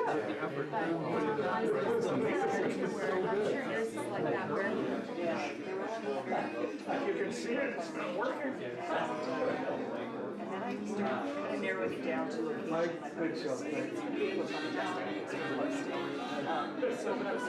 You can see it, it's not working. And then I started narrowing it down to location. Good show, thank you. So when I was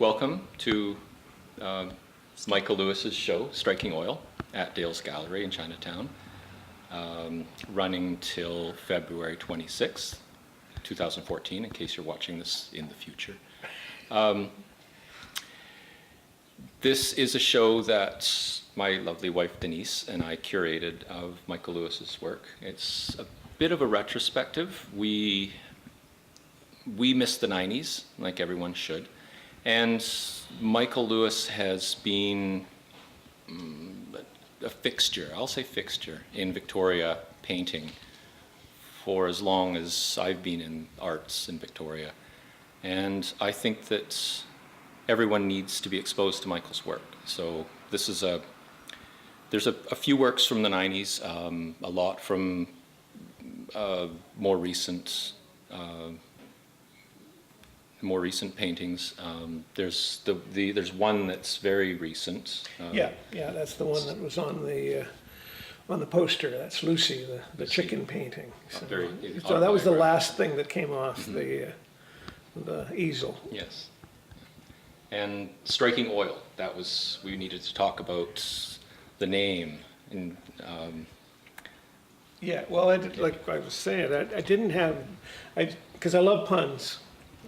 Welcome to Michael Lewis's show, Striking Oil, at Dale's Gallery in Chinatown, running till February 26th, 2014, in case you're watching this in the future. This is a show that my lovely wife Denise and I curated of Michael Lewis's work. It's a bit of a retrospective. We missed the 90s, like everyone should. And Michael Lewis has been a fixture, I'll say fixture, in Victoria painting for as long as I've been in arts in Victoria. And I think that everyone needs to be exposed to Michael's work. So this is there's a few works from the 90s, a lot from more recent paintings. There's one that's very recent. Yeah, that's the one that was on the poster. That's Lucy, the chicken painting. So that was the last thing that came off the easel. Yes. And Striking Oil, that was, we needed to talk about the name. And yeah, well, like I was saying, I didn't have, because I love puns.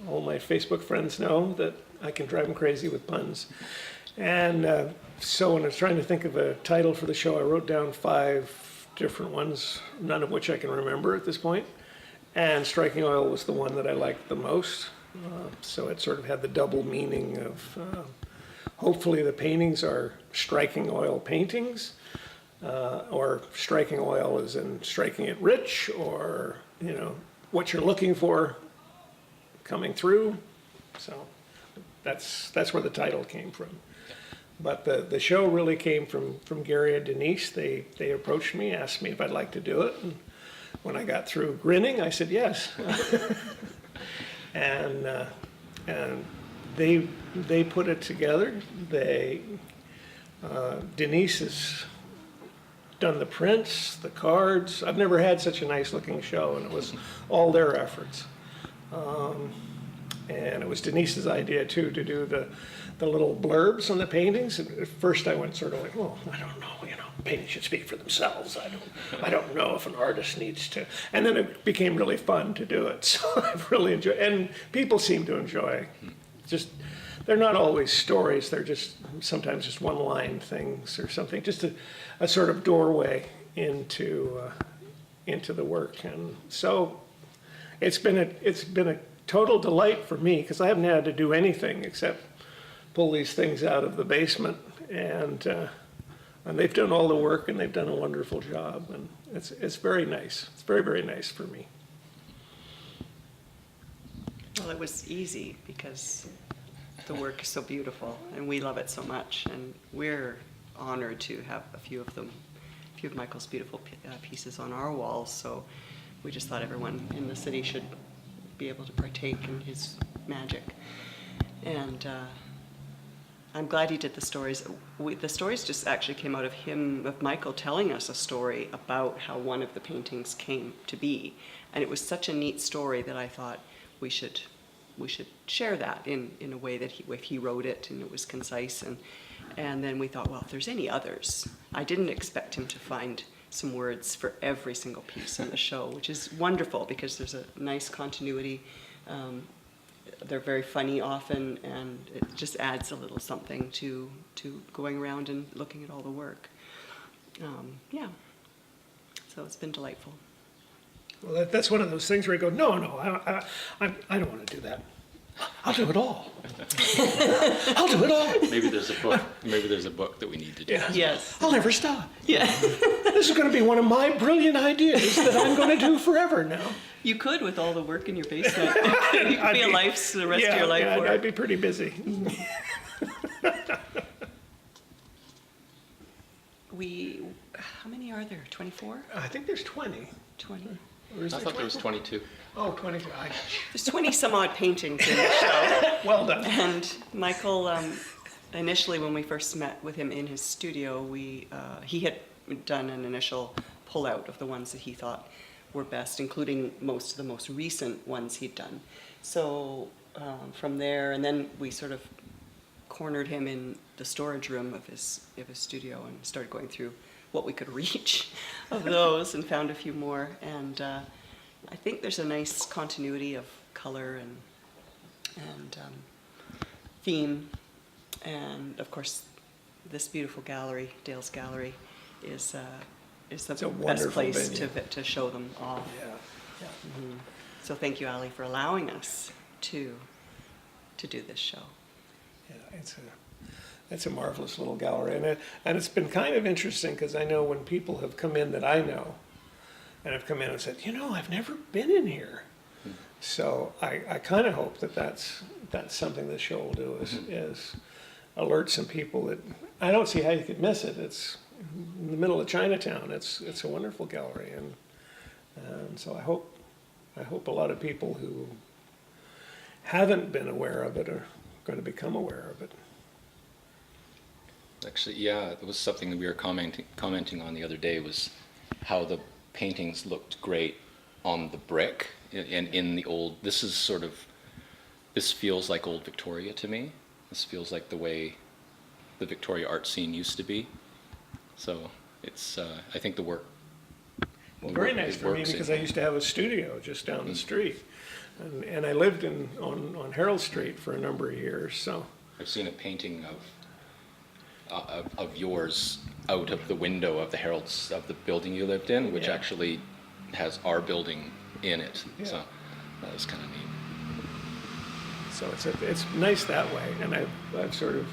All my Facebook friends know that I can drive them crazy with puns. And so when I was trying to think of a title for the show, I wrote down 5 different ones, none of which I can remember at this point. And Striking Oil was the one that I liked the most. So it sort of had the double meaning of hopefully the paintings are striking oil paintings, or striking oil as in striking it rich, or what you're looking for coming through. So that's where the title came from. But the show really came from Gary and Denise. They approached me, asked me if I'd like to do it, and when I got through grinning, I said yes. And they put it together. Denise has done the prints, the cards. I've never had such a nice looking show, and it was all their efforts. And it was Denise's idea too to do the little blurbs on the paintings. And at first I went sort of like, well, I don't know, paintings should speak for themselves. I don't know if an artist needs to. And then it became really fun to do it. So I've really enjoyed, and people seem to enjoy. Just, they're not always stories. They're just sometimes just one-line things or something. Just a sort of doorway into the work. And so it's been a total delight for me, because I haven't had to do anything except pull these things out of the basement, and they've done all the work, and they've done a wonderful job, and it's very nice. It's very, very nice for me. Well, it was easy because the work is so beautiful, and we love it so much, and we're honored to have a few of Michael's beautiful pieces on our walls. So we just thought everyone in the city should be able to partake in his magic. And I'm glad he did the stories. The stories just actually came out of Michael telling us a story about how one of the paintings came to be. And it was such a neat story that I thought we should share that in a way that if he wrote it and it was concise. And then we thought, well, if there's any others, I didn't expect him to find some words for every single piece in the show, which is wonderful because there's a nice continuity. They're very funny often, and it just adds a little something to going around and looking at all the work. Yeah, so it's been delightful. Well, that's one of those things where you go, no, I don't want to do that. I'll do it all. I'll do it all. Maybe there's a book. Maybe there's a book that we need to do. Yeah. Yes. I'll never stop. Yeah. This is going to be one of my brilliant ideas that I'm going to do forever now. You could with all the work in your basement. You could be a life the rest of your life Yeah, work. I'd be pretty busy. How many are there? 24? I think there's 20. 20. Or is I thought there was 22. Oh, 22. There's 20 some odd paintings in the show. Well done. And Michael, initially when we first met with him in his studio, he had done an initial pull-out of the ones that he thought were best, including most of the most recent ones he'd done. So from there, and then we sort of cornered him in the storage room of his studio and started going through what we could reach of those and found a few more. And I think there's a nice continuity of color and theme. And of course, this beautiful gallery, Dale's Gallery, is the best place to show them all. Yeah. Mm-hmm. So thank you, Ali, for allowing us to do this show. Yeah, it's a marvelous little gallery, and it's been kind of interesting because I know when people have come in that I know, and have come in and said, I've never been in here. So I kind of hope that's something this show will do is alert some people that I don't see how you could miss it. It's in the middle of Chinatown. It's a wonderful gallery, and so I hope a lot of people who haven't been aware of it are going to become aware of it. Actually, yeah, it was something that we were commenting on the other day, was how the paintings looked great on the brick and in the old. This feels like old Victoria to me. This feels like the way the Victoria art scene used to be. So it's I think the work. Well, very nice for me because I used to have a studio just down the street, and I lived on Harold Street for a number of years. So I've seen a painting of yours out of the window of the building you lived in, which actually has our building in it. Yeah. So that was kind of neat. So it's nice that way, and I've sort of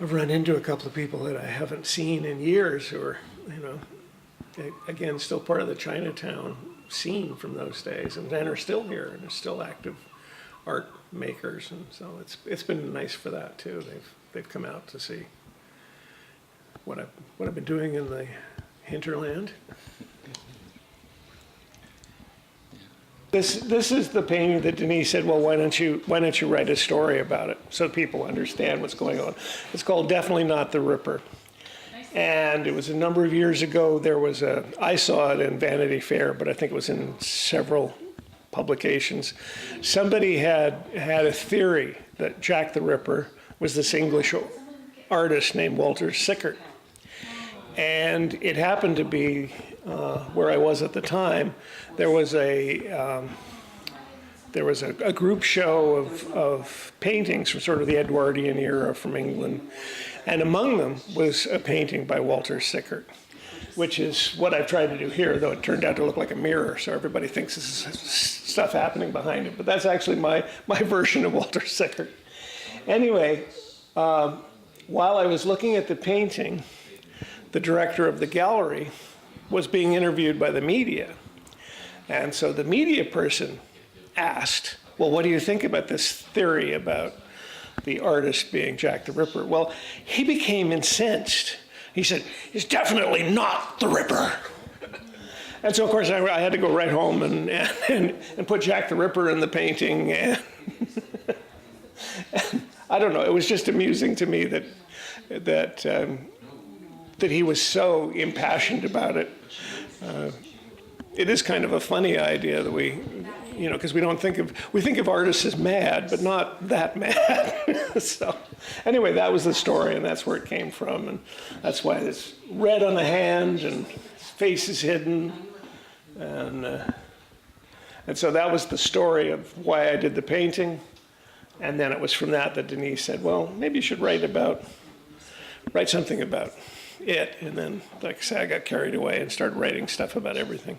run into a couple of people that I haven't seen in years who are, again, still part of the Chinatown scene from those days, and then are still here and are still active art makers, and so it's been nice for that too. They've come out to see what I've been doing in the hinterland. This is the painting that Denise said, well, why don't you write a story about it so people understand what's going on. It's called Definitely Not the Ripper. And it was a number of years ago. I saw it in Vanity Fair, but I think it was in several publications. Somebody had a theory that Jack the Ripper was this English artist named Walter Sickert. And it happened to be where I was at the time. There was a group show of paintings from sort of the Edwardian era from England, and among them was a painting by Walter Sickert, which is what I've tried to do here, though it turned out to look like a mirror, so everybody thinks this is stuff happening behind it. But that's actually my version of Walter Sickert. Anyway, while I was looking at the painting, the director of the gallery was being interviewed by the media. And so the media person asked, well, what do you think about this theory about the artist being Jack the Ripper? Well, he became incensed. He said, he's definitely not the Ripper. And so, of course, I had to go right home and put Jack the Ripper in the painting. And I don't know, it was just amusing to me that he was so impassioned about it. It is kind of a funny idea that we because we think of artists as mad, but not that mad. So anyway, that was the story, and that's where it came from, and that's why it's red on the hand and his face is hidden, and so that was the story of why I did the painting. And then it was from that Denise said, well, maybe you should write something about it. And then, like I said, I got carried away and started writing stuff about everything.